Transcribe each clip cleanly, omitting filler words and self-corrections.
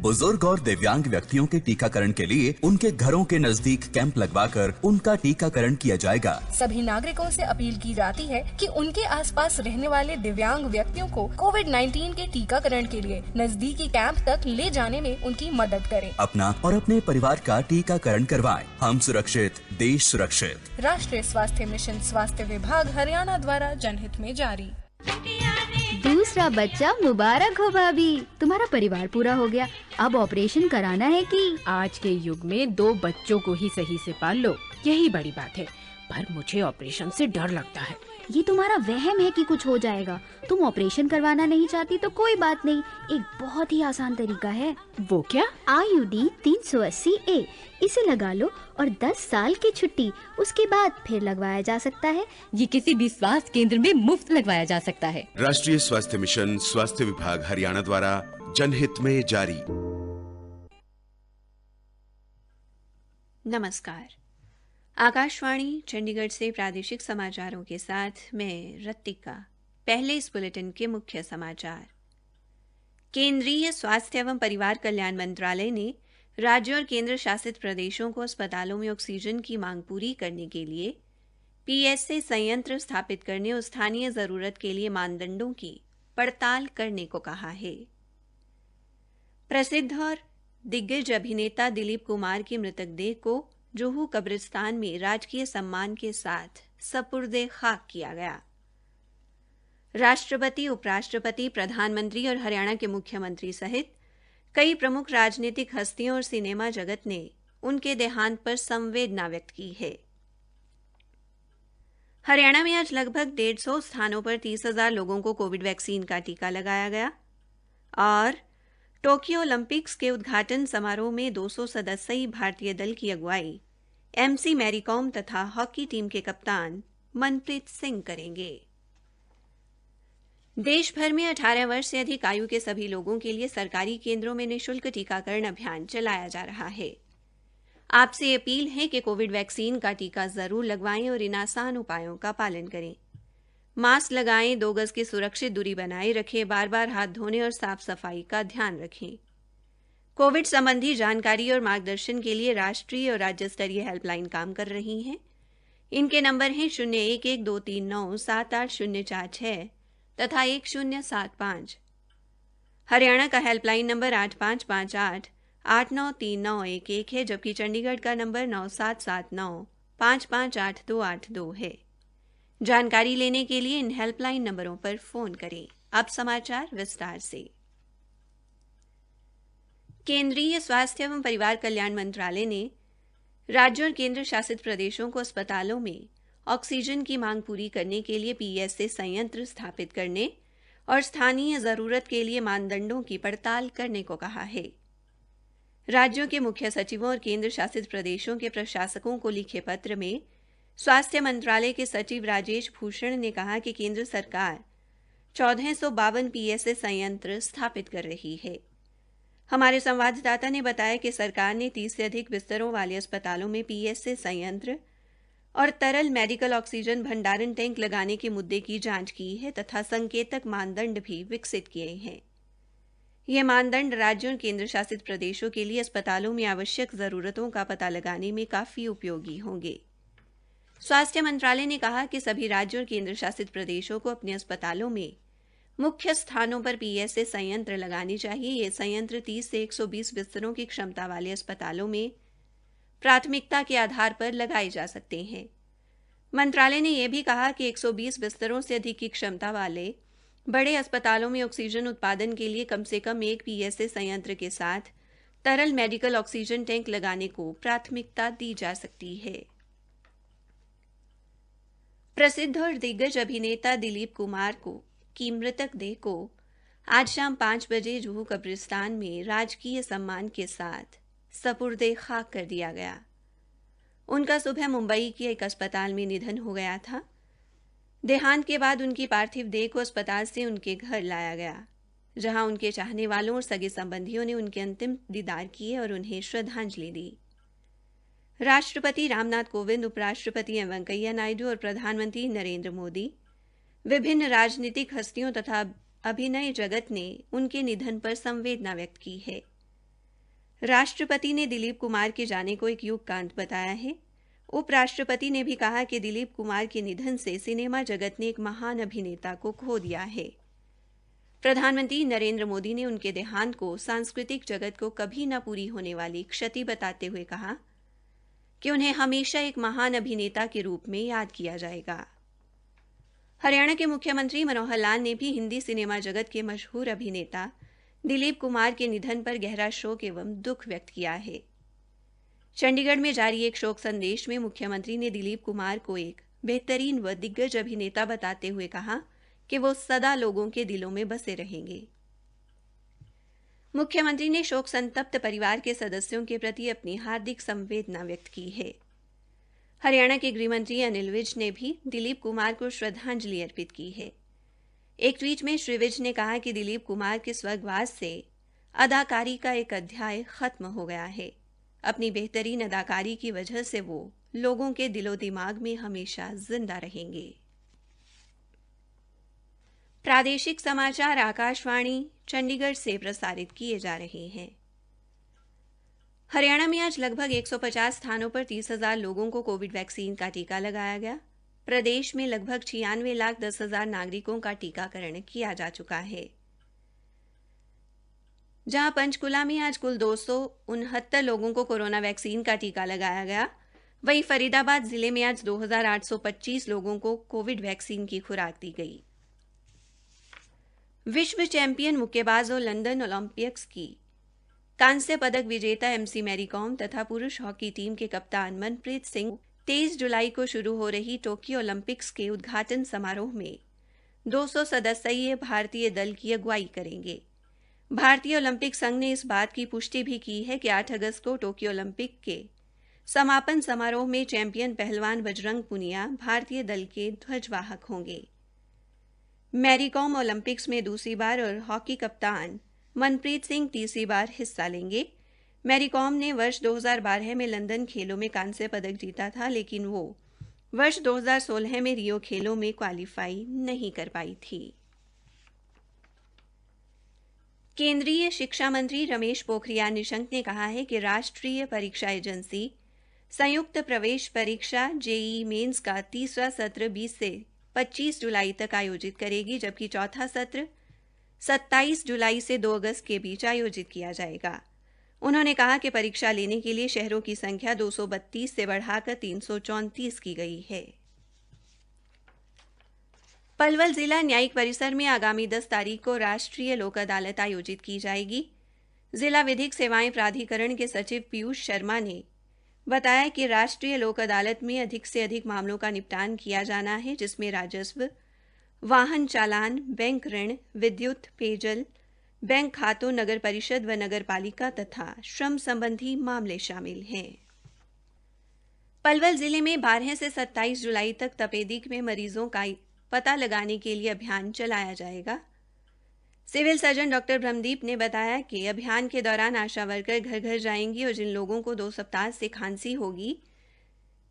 बुजुर्ग और दिव्यांग व्यक्तियों के टीकाकरण के लिए उनके घरों के नजदीक कैंप लगवाकर उनका टीकाकरण किया जाएगा। सभी नागरिकों से अपील की जाती है कि उनके आसपास रहने वाले दिव्यांग व्यक्तियों को कोविड-19 के टीकाकरण के लिए नजदीकी कैंप तक ले जाने में उनकी मदद करें। अपना और अपने परिवार का टीकाकरण करवाएं। हम सुरक्षित, देश सुरक्षित। राष्ट्रीय स्वास्थ्य मिशन, स्वास्थ्य विभाग, हरियाणा द्वारा जनहित में जारी। दूसरा बच्चा मुबारक हो भाभी, तुम्हारा परिवार पूरा हो गया। अब ऑपरेशन कराना है कि? आज के युग में 2 बच्चों को ही सही से पाल लो, यही बड़ी बात है। पर मुझे ऑपरेशन से डर लगता है। ये तुम्हारा वहम है कि कुछ हो जाएगा। तुम ऑपरेशन करवाना नहीं चाहती तो कोई बात नहीं, एक बहुत ही आसान तरीका है। वो क्या? IUD 380A, इसे लगा लो और 10 साल की छुट्टी, उसके बाद फिर लगवाया जा सकता है। ये किसी भी स्वास्थ्य केंद्र में मुफ्त लगवाया जा सकता है। राष्ट्रीय स्वास्थ्य मिशन, स्वास्थ्य विभाग, हरियाणा द्वारा जनहित में जारी। नमस्कार, आकाशवाणी चंडीगढ़ से प्रादेशिक समाचारों के साथ मैं रत्तिका। पहले इस बुलेटिन के मुख्य समाचार। केंद्रीय स्वास्थ्य एवं परिवार कल्याण मंत्रालय ने राज्यों और केंद्र शासित प्रदेशों को अस्पतालों में ऑक्सीजन की मांग पूरी करने के लिए PSA संयंत्र स्थापित करने और स्थानीय जरूरत के लिए मानदंडों की पड़ताल करने को कहा है। प्रसिद्ध और दिग्गज अभिनेता दिलीप कुमार की मृतक देह को जुहू कब्रिस्तान में राजकीय सम्मान के साथ सपुर्दे खाक किया गया। राष्ट्रपति, उपराष्ट्रपति, प्रधानमंत्री और हरियाणा के मुख्यमंत्री सहित कई प्रमुख राजनीतिक हस्तियों और सिनेमा जगत ने उनके देहांत पर संवेदना व्यक्त की है। हरियाणा में आज लगभग 150 स्थानों पर 30,000 लोगों को कोविड वैक्सीन का टीका लगाया गया और टोक्यो ओलंपिक्स के उद्घाटन समारोह में 200 सदस्यीय भारतीय दल की अगुवाई MC मैरीकॉम तथा हॉकी टीम के कप्तान मनप्रीत सिंह करेंगे। देश भर में 18 वर्ष से अधिक आयु के सभी लोगों के लिए सरकारी केंद्रों में निःशुल्क टीकाकरण अभियान चलाया जा रहा है। आपसे अपील है कि कोविड वैक्सीन का टीका जरूर लगवाएं और इन आसान उपायों का पालन करें। मास्क लगाएं, 2 गज की सुरक्षित दूरी बनाए रखें, बार-बार हाथ धोने और साफ सफाई का ध्यान रखें। कोविड संबंधी जानकारी और मार्गदर्शन के लिए राष्ट्रीय और राज्य स्तरीय हेल्पलाइन काम कर रही हैं। इनके नंबर हैं 011239780046 तथा 1075। हरियाणा का हेल्पलाइन नंबर 8558-893911 है, जबकि चंडीगढ़ का नंबर 9779558282 है। जानकारी लेने के लिए इन हेल्पलाइन नंबरों पर फोन करें। अब समाचार विस्तार से। केंद्रीय स्वास्थ्य एवं परिवार कल्याण मंत्रालय ने राज्यों और केंद्र शासित प्रदेशों को अस्पतालों में ऑक्सीजन की मांग पूरी करने के लिए PSA संयंत्र स्थापित करने और स्थानीय जरूरत के लिए मानदंडों की पड़ताल करने को कहा है। राज्यों के मुख्य सचिवों और केंद्र शासित प्रदेशों के प्रशासकों को लिखे पत्र में स्वास्थ्य मंत्रालय के सचिव राजेश भूषण ने कहा कि केंद्र सरकार 1452 PSA संयंत्र स्थापित कर रही है। हमारे संवाददाता ने बताया कि सरकार ने 30 से अधिक बिस्तरों वाले अस्पतालों में PSA संयंत्र और तरल मेडिकल ऑक्सीजन भंडारण टैंक लगाने के मुद्दे की जांच की है तथा संकेतक मानदंड भी विकसित किए हैं। ये मानदंड राज्यों और केंद्र शासित प्रदेशों के लिए अस्पतालों में आवश्यक जरूरतों का पता लगाने में काफी उपयोगी होंगे। स्वास्थ्य मंत्रालय ने कहा कि सभी राज्यों और केंद्र शासित प्रदेशों को अपने अस्पतालों में मुख्य स्थानों पर PSA संयंत्र लगाने चाहिए। ये संयंत्र 30 से 120 बिस्तरों की क्षमता वाले अस्पतालों में प्राथमिकता के आधार पर लगाए जा सकते हैं। मंत्रालय ने यह भी कहा कि 120 बिस्तरों से अधिक की क्षमता वाले बड़े अस्पतालों में ऑक्सीजन उत्पादन के लिए कम से कम एक PSA संयंत्र के साथ तरल मेडिकल ऑक्सीजन टैंक लगाने को प्राथमिकता दी जा सकती है। प्रसिद्ध और दिग्गज अभिनेता दिलीप कुमार की मृतक देह को आज शाम 5 बजे जुहू कब्रिस्तान में राजकीय सम्मान के साथ सपुर्दे खाक कर दिया गया। उनका सुबह मुंबई के एक अस्पताल में निधन हो गया था। देहांत के बाद उनकी पार्थिव देह को अस्पताल से उनके घर लाया गया, जहां उनके चाहने वालों और सगे संबंधियों ने उनके अंतिम दीदार किए और उन्हें श्रद्धांजलि दी। राष्ट्रपति रामनाथ कोविंद, उपराष्ट्रपति एम वेंकैया नायडू और प्रधानमंत्री नरेंद्र मोदी, विभिन्न राजनीतिक हस्तियों तथा अभिनय जगत ने उनके निधन पर संवेदना व्यक्त की है। राष्ट्रपति ने दिलीप कुमार के जाने को एक युगकांत बताया है। उपराष्ट्रपति ने भी कहा कि दिलीप कुमार के निधन से सिनेमा जगत ने एक महान अभिनेता को खो दिया है। प्रधानमंत्री नरेंद्र मोदी ने उनके देहांत को सांस्कृतिक जगत को कभी न पूरी होने वाली क्षति बताते हुए कहा कि उन्हें हमेशा एक महान अभिनेता के रूप में याद किया जाएगा। हरियाणा के मुख्यमंत्री मनोहर लाल ने भी हिंदी सिनेमा जगत के मशहूर अभिनेता दिलीप कुमार के निधन पर गहरा शोक एवं दुख व्यक्त किया है। चंडीगढ़ में जारी एक शोक संदेश में मुख्यमंत्री ने दिलीप कुमार को एक बेहतरीन व दिग्गज अभिनेता बताते हुए कहा कि वो सदा लोगों के दिलों में बसे रहेंगे। मुख्यमंत्री ने शोक संतप्त परिवार के सदस्यों के प्रति अपनी हार्दिक संवेदना व्यक्त की है। हरियाणा के गृह मंत्री अनिल विज ने भी दिलीप कुमार को श्रद्धांजलि अर्पित की है। एक ट्वीट में श्री विज ने कहा कि दिलीप कुमार के स्वर्गवास से अदाकारी का एक अध्याय खत्म हो गया है। अपनी बेहतरीन अदाकारी की वजह से वो लोगों के दिलो दिमाग में हमेशा जिंदा रहेंगे। प्रादेशिक समाचार आकाशवाणी चंडीगढ़ से प्रसारित किए जा रहे हैं। हरियाणा में आज लगभग 150 स्थानों पर 30,000 लोगों को कोविड वैक्सीन का टीका लगाया गया। प्रदेश में लगभग 96,10,000 नागरिकों का टीकाकरण किया जा चुका है। जहां पंचकुला में आज कुल 269 लोगों को कोरोना वैक्सीन का टीका लगाया गया, वहीं फरीदाबाद जिले में आज 2,825 लोगों को कोविड वैक्सीन की खुराक दी गई। विश्व चैंपियन मुक्केबाज और लंदन ओलंपिक्स की कांस्य पदक विजेता एमसी मैरी कॉम तथा पुरुष हॉकी टीम के कप्तान मनप्रीत सिंह 23 जुलाई को शुरू हो रही टोक्यो ओलंपिक्स के उद्घाटन समारोह में 200 सदस्यीय भारतीय दल की अगुवाई करेंगे। भारतीय ओलंपिक संघ ने इस बात की पुष्टि भी की है कि 8 अगस्त को टोक्यो ओलंपिक के समापन समारोह में चैंपियन पहलवान बजरंग पुनिया भारतीय दल के ध्वजवाहक होंगे। मैरी कॉम ओलंपिक्स में दूसरी बार और हॉकी कप्तान मनप्रीत सिंह तीसरी बार हिस्सा लेंगे। मैरी कॉम ने वर्ष 2012 में लंदन खेलों में कांस्य पदक जीता था, लेकिन वो वर्ष 2016 में रियो खेलों में क्वालीफाई नहीं कर पाई थी। केंद्रीय शिक्षा मंत्री रमेश पोखरियाल निशंक ने कहा है कि राष्ट्रीय परीक्षा एजेंसी संयुक्त प्रवेश परीक्षा जेईई मेंस का तीसरा सत्र 20 से 25 जुलाई तक आयोजित करेगी, जबकि चौथा सत्र 27 जुलाई से 2 अगस्त के बीच आयोजित किया जाएगा। उन्होंने कहा कि परीक्षा लेने के लिए शहरों की संख्या 232 से बढ़ाकर 334 की गई है। पलवल जिला न्यायिक परिसर में आगामी 10 तारीख को राष्ट्रीय लोक अदालत आयोजित की जाएगी। जिला विधिक सेवाएं प्राधिकरण के सचिव पीयूष शर्मा ने बताया कि राष्ट्रीय लोक अदालत में अधिक से अधिक मामलों का निपटान किया जाना है, जिसमें राजस्व, वाहन चालान, बैंक ऋण, विद्युत, पेयजल, बैंक खातों, नगर परिषद व नगर पालिका तथा श्रम संबंधी मामले शामिल हैं। पलवल जिले में 12 से 27 जुलाई तक तपेदिक में मरीजों का पता लगाने के लिए अभियान चलाया जाएगा। सिविल सर्जन डॉक्टर ब्रह्मदीप ने बताया कि अभियान के दौरान आशा वर्कर घर घर जाएंगी और जिन लोगों को 2 सप्ताह से खांसी होगी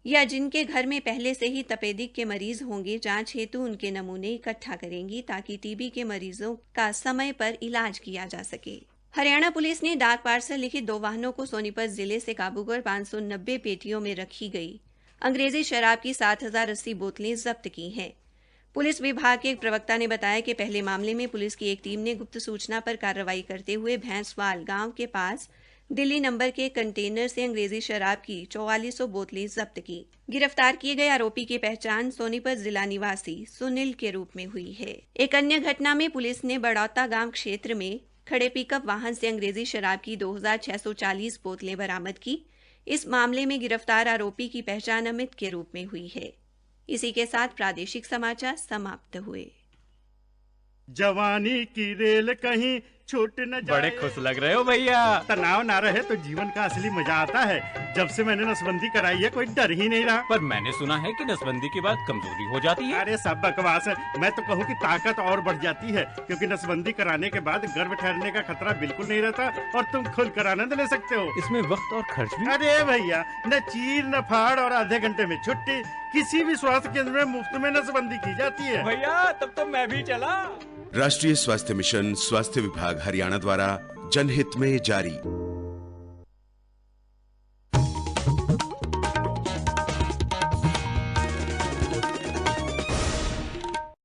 या जिनके घर में पहले से ही तपेदिक के मरीज होंगे, जांच हेतु उनके नमूने इकट्ठा करेंगी ताकि टीबी के मरीजों का समय पर इलाज किया जा सके। हरियाणा पुलिस ने डाक पार्सल लिखित 2 वाहनों को सोनीपत जिले से काबू कर 590 पेटियों में रखी गई अंग्रेजी शराब की 7,080 बोतलें जब्त की हैं। पुलिस विभाग के एक प्रवक्ता ने बताया कि पहले मामले में पुलिस की एक टीम ने गुप्त सूचना पर कार्रवाई करते हुए भैंसवाल गांव के पास दिल्ली नंबर के कंटेनर से अंग्रेजी शराब की 4400 बोतलें जब्त की। गिरफ्तार किए गए आरोपी की पहचान सोनीपत जिला निवासी सुनील के रूप में हुई है। एक अन्य घटना में पुलिस ने बड़ौता गांव क्षेत्र में खड़े पिकअप वाहन से अंग्रेजी शराब की 2640 बोतलें बरामद की। इस मामले में गिरफ्तार आरोपी की पहचान अमित के रूप में हुई है। इसी के साथ प्रादेशिक समाचार समाप्त हुए। जवानी की रेल कहीं छूट न जाए। बड़े खुश लग रहे हो भैया। तनाव ना रहे तो जीवन का असली मजा आता है। जब से मैंने नसबंदी कराई है कोई डर ही नहीं रहा। पर मैंने सुना है कि नसबंदी के बाद कमजोरी हो जाती है। अरे सब बकवास है। मैं तो कहूँ कि ताकत और बढ़ जाती है, क्योंकि नसबंदी कराने के बाद गर्भ ठहरने का खतरा बिल्कुल नहीं रहता और तुम खुलकर आनंद ले सकते हो। इसमें वक्त और खर्च भी। अरे भैया, न चीर न फाड़ और आधे घंटे में छुट्टी। किसी भी स्वास्थ्य केंद्र में मुफ्त में नसबंदी की जाती है। भैया तब तो मैं भी चला। राष्ट्रीय स्वास्थ्य मिशन, स्वास्थ्य विभाग हरियाणा द्वारा जनहित में जारी।